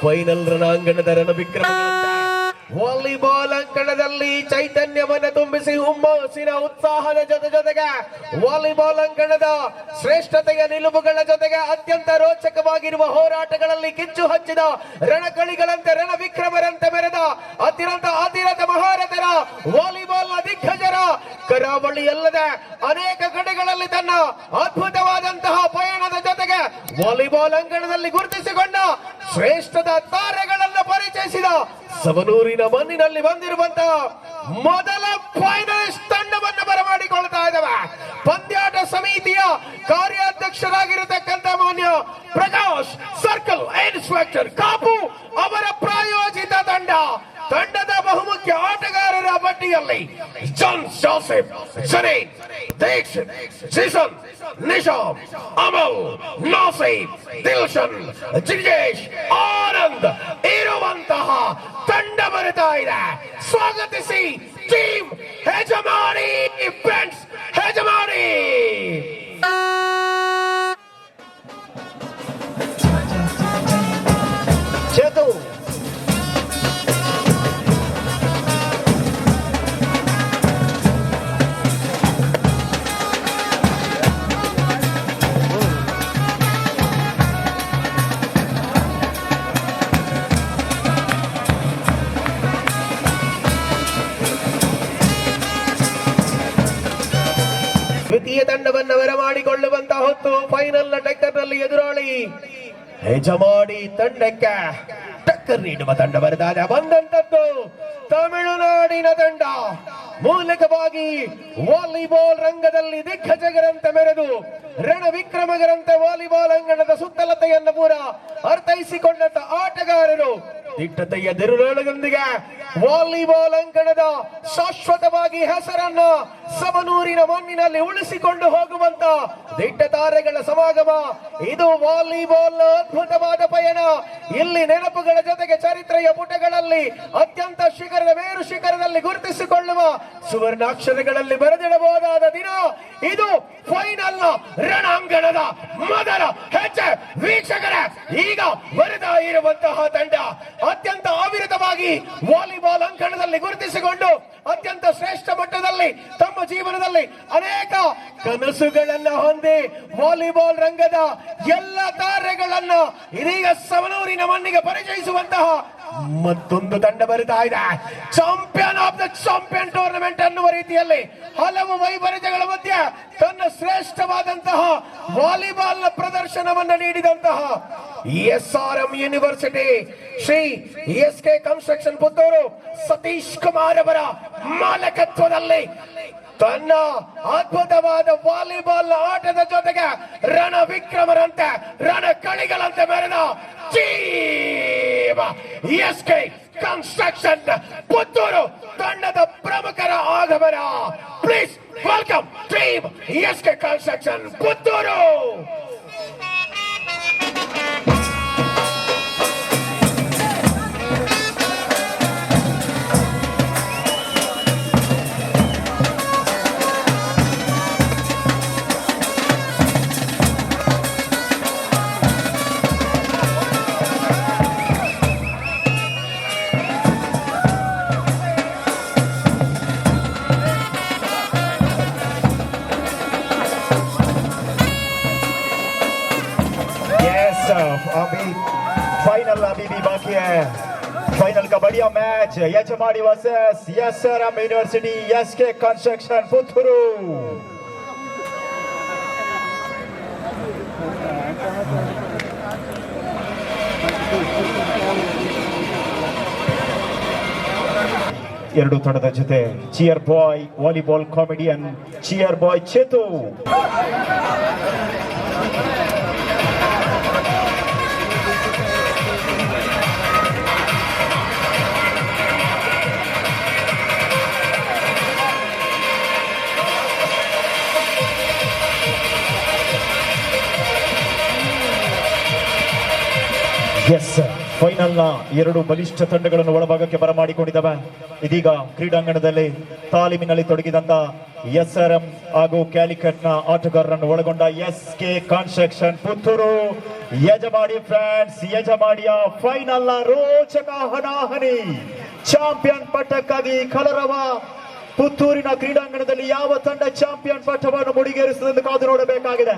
Final ರಣಾಂಗಣದ Ranavikrama volleyball ಅಂಕಣದಲ್ಲಿ ಚೈತನ್ಯವನ್ನು ತುಂಬಿಸಿ ಹುಮ್ಮಸ್ಸಿನ ಉತ್ಸಾಹದ ಜೊತೆಗೆ ವಾಲಿಬಾಲ್ ಅಂಕಣದ ಶ್ರೇಷ್ಠತೆಯ ನಿಲುವುಗಳ ಜೊತೆಗೆ ಅತ್ಯಂತ ರೋಚಕವಾಗಿರುವ ಹೋರಾಟಗಳಲ್ಲಿ ಕಿಚ್ಚು ಹಚ್ಚಿದ ರಣಕಳಿಗಳಂತೆ ರಣವಿಕ್ರಮರಂತೆ ಮೆರೆದ ಅತಿರಥ ಮಹಾರಥರ ವಾಲಿಬಾಲ್ ನ ದಿಗ್ಗಜರ ಕರಾವಳಿಯಲ್ಲದೆ ಅನೇಕ ಕಡೆಗಳಲ್ಲಿ ತನ್ನ ಅದ್ಭುತವಾದಂತಹ ಪಯಣದ ಜೊತೆಗೆ ವಾಲಿಬಾಲ್ ಅಂಕಣದಲ್ಲಿ ಗುರುತಿಸಿಕೊಂಡ ಶ್ರೇಷ್ಠದ ತಾರೆಗಳನ್ನು ಪರಿಚಯಿಸಿದ ಸವನೂರಿನ ಮಣ್ಣಿನಲ್ಲಿ ಬಂದಿರುವಂತಹ ಮೊದಲ ಫೈನಲಿಸ್ಟ್ ತಂಡವನ್ನು ಬರಮಾಡಿಕೊಳ್ತಾ ಇದ್ದಾವೆ. ಪಂದ್ಯಾಟ ಸಮಿತಿಯ ಕಾರ್ಯಾಧ್ಯಕ್ಷರಾಗಿರತಕ್ಕಂಥ ಮಾನ್ಯ ಪ್ರಕಾಶ್ ಸರ್ಕಲ್ ಇನ್ಸ್ಪೆಕ್ಟರ್ ಕಾಪು ಅವರ ಪ್ರಾಯೋಜಿತ ತಂಡದ ಬಹುಮುಖ್ಯ ಆಟಗಾರರ ಪಟ್ಟಿಯಲ್ಲಿ ಜಾನ್ ಜೋಸೆಫ್, ಜರೀನ್, ದೀಕ್ಷಿತ್, ಜಿಸನ್, ನಿಶಾಮ್, ಅಮಲ್, ನಾಸೀಫ್, ದಿಲ್ಶನ್, ಜಿಜೇಶ್, ಆನಂದ್ ಇರುವಂತಹ ತಂಡ ಬರುತ್ತಾ ಇದೆ. ಸ್ವಾಗತಿಸಿ ಟೀಮ್ ಹೆಜಮಾನಿ ಫ್ರೆಂಡ್ಸ್, ಹೆಜಮಾನಿ. ಚೇತು ದ್ವಿತೀಯ ತಂಡವನ್ನು ಬರಮಾಡಿಕೊಳ್ಳುವಂತಹ ಹೊತ್ತು ಫೈನಲ್ ನ ಟಕ್ಕರ್ ನಲ್ಲಿ ಎದುರಾಳಿ ಹೆಜಮಾಡಿ ತಂಡಕ್ಕೆ ಟಕ್ಕರ್ ನೀಡುವ ತಂಡ ಬರೆದಾಗ ಬಂದಂತದ್ದು ತಮಿಳುನಾಡಿನ ತಂಡ. ಮೂಲಕವಾಗಿ ವಾಲಿಬಾಲ್ ರಂಗದಲ್ಲಿ ದಿಗ್ಗಜಗರಂತೆ ಮೆರೆದು ರಣವಿಕ್ರಮಗರಂತೆ ವಾಲಿಬಾಲ್ ಅಂಗಣದ ಸುತ್ತಲತೆಯನ್ನು ಪೂರ ಅರ್ಥೈಸಿಕೊಂಡಂತ ಆಟಗಾರರು ದಿಟ್ಟತೆಯ ದಿರುಳೊಳಗೊಂದಿಗೆ ವಾಲಿಬಾಲ್ ಅಂಕಣದ ಶಾಶ್ವತವಾಗಿ ಹೆಸರನ್ನ ಸವನೂರಿನ ಮಣ್ಣಿನಲ್ಲಿ ಉಳಿಸಿಕೊಂಡು ಹೋಗುವಂತ ದಿಟ್ಟ ತಾರೆಗಳ ಸಮಾಗಮ. ಇದು ವಾಲಿಬಾಲ್ ಅದ್ಭುತವಾದ ಪಯಣ. ಇಲ್ಲಿ ನೆನಪುಗಳ ಜೊತೆಗೆ ಚರಿತ್ರೆಯ ಪುಟಗಳಲ್ಲಿ ಅತ್ಯಂತ ಮೇರು ಶಿಖರದಲ್ಲಿ ಗುರುತಿಸಿಕೊಳ್ಳುವ ಸುವರ್ಣಾಕ್ಷರಗಳಲ್ಲಿ ಬರೆದಿಡಬಹುದಾದ ದಿನ ಇದು. ಫೈನಲ್ ನ ರಣಾಂಗಣದ ಮೊದಲ ಹೆಜ್ಜೆ ವೀಕ್ಷಕರ ಈಗ ಬರೆದ ಇರುವಂತಹ ತಂಡ ಅತ್ಯಂತ ಅವಿರತವಾಗಿ ವಾಲಿಬಾಲ್ ಅಂಕಣದಲ್ಲಿ ಗುರುತಿಸಿಕೊಂಡು ಅತ್ಯಂತ ಶ್ರೇಷ್ಠ ಮಟ್ಟದಲ್ಲಿ ತಮ್ಮ ಜೀವನದಲ್ಲಿ ಅನೇಕ ಕನಸುಗಳನ್ನ ಹೊಂದಿ ವಾಲಿಬಾಲ್ ರಂಗದ ಎಲ್ಲ ತಾರೆಗಳನ್ನ ಇದೀಗ ಸವನೂರಿನ ಮಣ್ಣಿಗೆ ಪರಿಚಯಿಸುವಂತಹ ಮತ್ತೊಂದು ತಂಡ ಬರುತ್ತಾ ಇದೆ. Champion of the champion tournament ಅನ್ನುವ ರೀತಿಯಲ್ಲಿ ಹಲವು ವೈಪರೀತ್ಯಗಳ ಮಧ್ಯೆ ತನ್ನ ಶ್ರೇಷ್ಠವಾದಂತಹ ವಾಲಿಬಾಲ್ ನ ಪ್ರದರ್ಶನವನ್ನು ನೀಡಿದಂತಹ SRM university Shri SK construction Puttur Satish Kumar ಅವರ ಮಾಲಕತ್ವದಲ್ಲಿ ತನ್ನ ಅದ್ಭುತವಾದ ವಾಲಿಬಾಲ್ ಆಟದ ಜೊತೆಗೆ ರಣ ವಿಕ್ರಮರಂತೆ ರಣ ಕಳಿಗಳಂತೆ ಮೆರೆದ ಟೀಮ್ SK ಕನ್ಸ್ಟ್ರಕ್ಷನ್ ಪುತ್ತೂರು ತಂಡದ ಪ್ರಮುಖರ ಆಗಮನ. Please welcome team SK construction Puttur. अभी फाइनल अभी भी बाकी है. फाइनल का बढ़िया मैच यजमानी versus SRM university SK construction Puttur. ಎರಡು ತಂಡದ ಜೊತೆ cheer boy volleyball comedian cheer boy Chethu. Yes, final ನ ಎರಡು ಬಲಿಷ್ಠ ತಂಡಗಳನ್ನು ಒಳಭಾಗಕ್ಕೆ ಬರಮಾಡಿಕೊಂಡಿದ್ದಾವೆ. ಇದೀಗ ಕ್ರೀಡಾಂಗಣದಲ್ಲಿ ತಾಲೀಮಿನಲ್ಲಿ ತೊಡಗಿದಂತ SRM ಹಾಗೂ ಕ್ಯಾಲಿಕಟ್ನ ಆಟಗಾರರನ್ನು ಒಳಗೊಂಡ SK construction Puttur Yajamadi France ಯಜಮಾಡಿಯ ಫೈನಲ್ ನ ರೋಚಕ ಹಣಾಹಣಿ ಚಾಂಪಿಯನ್ ಪಟ್ಟಕ್ಕಾಗಿ ಕಲರವ ಪುತ್ತೂರಿನ ಕ್ರೀಡಾಂಗಣದಲ್ಲಿ ಯಾವ ತಂಡ ಚಾಂಪಿಯನ್ ಪಟ್ಟವನ್ನು ಮುಡಿಗೇರಿಸುತ್ತದೆ ಎಂದು ಕಾದು ನೋಡಬೇಕಾಗಿದೆ.